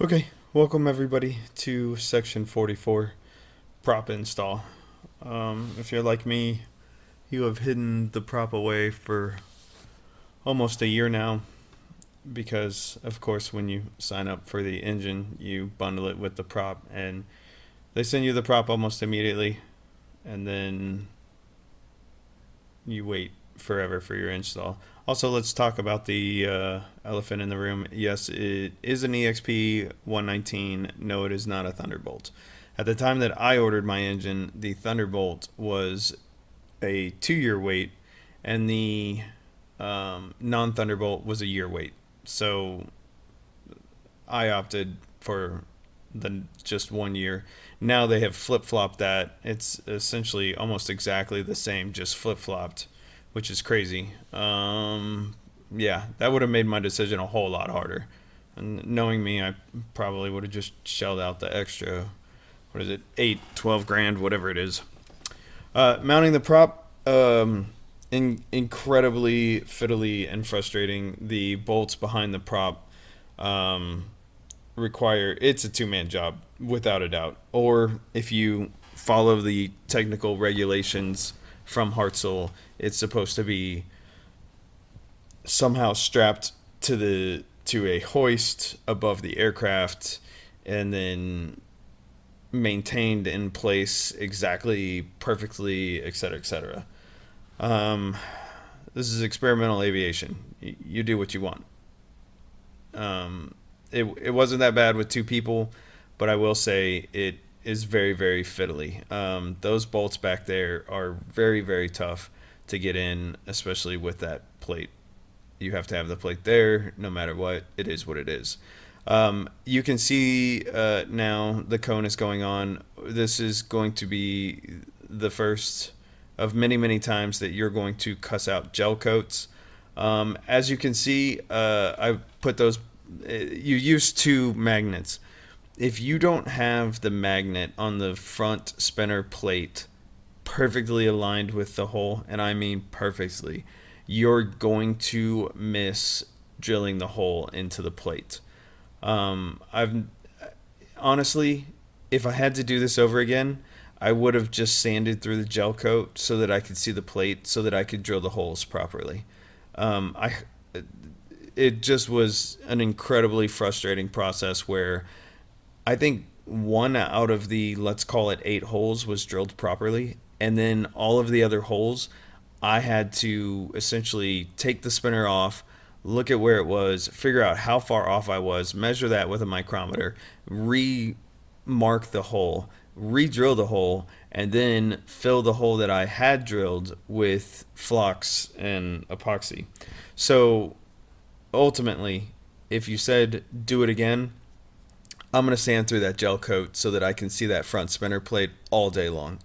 Okay, welcome everybody to section 44, prop install. If you're like me, you have hidden the prop away for almost a year now because, of course, when you sign up for the engine, you bundle it with the prop and they send you the prop almost immediately, and then you wait forever for your install. Also, let's talk about the elephant in the room. Yes, it is an EXP 119. No, it is not a Thunderbolt. At the time that I ordered my engine, the Thunderbolt was a 2-year wait, and the non Thunderbolt was a year wait. So I opted for the just 1 year. Now they have flip flopped that. It's essentially almost exactly the same, just flip flopped, which is crazy. Yeah, that would have made my decision a whole lot harder. And knowing me, I probably would have just shelled out the extra, what is it, 8, 12 grand, whatever it is. Mounting the prop, incredibly fiddly and frustrating. The bolts behind the prop require, it's a two-man job without a doubt. Or if you follow the technical regulations from Hartzell, it's supposed to be somehow strapped to a hoist above the aircraft and then maintained in place exactly perfectly, etc., etc. This is experimental aviation. You do what you want. It wasn't that bad with two people, but I will say it is very, very fiddly. Those bolts back there are very, very tough to get in, especially with that plate. You have to have the plate there no matter what. It is what it is. You can see now the cone is going on. This is going to be the first of many, many times that you're going to cuss out gel coats. As you can see, I put those. You use two magnets. If you don't have the magnet on the front spinner plate perfectly aligned with the hole, and I mean perfectly, you're going to miss drilling the hole into the plate. I've honestly, if I had to do this over again, I would have just sanded through the gel coat so that I could see the plate, so that I could drill the holes properly. I It just was an incredibly frustrating process where I think one out of the, let's call it 8 holes, was drilled properly, and then all of the other holes I had to essentially take the spinner off, look at where it was, figure out how far off I was, measure that with a micrometer, re-mark the hole, re-drill the hole, and then fill the hole that I had drilled with flux and epoxy. So ultimately, if you said do it again, I'm going to sand through that gel coat so that I can see that front spinner plate all day long.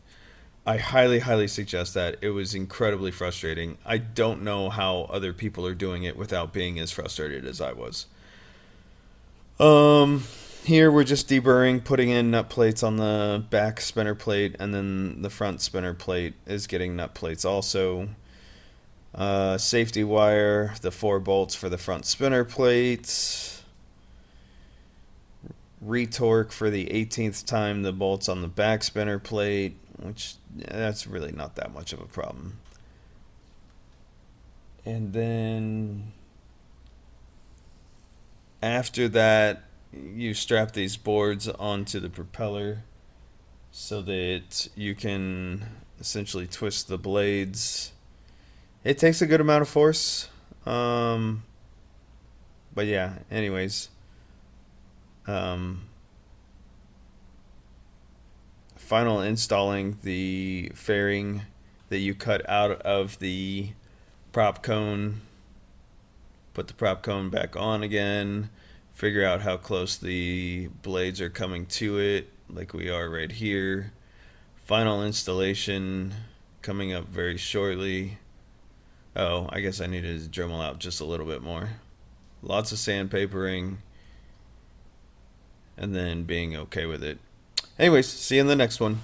I highly, highly suggest that. It was incredibly frustrating. I don't know how other people are doing it without being as frustrated as I was. Here we're just deburring, putting in nut plates on the back spinner plate, and then the front spinner plate is getting nut plates also. Safety wire, the 4 bolts for the front spinner plates. Retorque for the 18th time the bolts on the back spinner plate, which that's really not that much of a problem. And then after that, you strap these boards onto the propeller so that you can essentially twist the blades. It takes a good amount of force. But yeah, anyways. Final installing the fairing that you cut out of the prop cone. Put the prop cone back on again. Figure out how close the blades are coming to it, like we are right here. Final installation coming up very shortly. Oh, I guess I needed to Dremel out just a little bit more. Lots of sandpapering, and then being okay with it. Anyways, see you in the next one.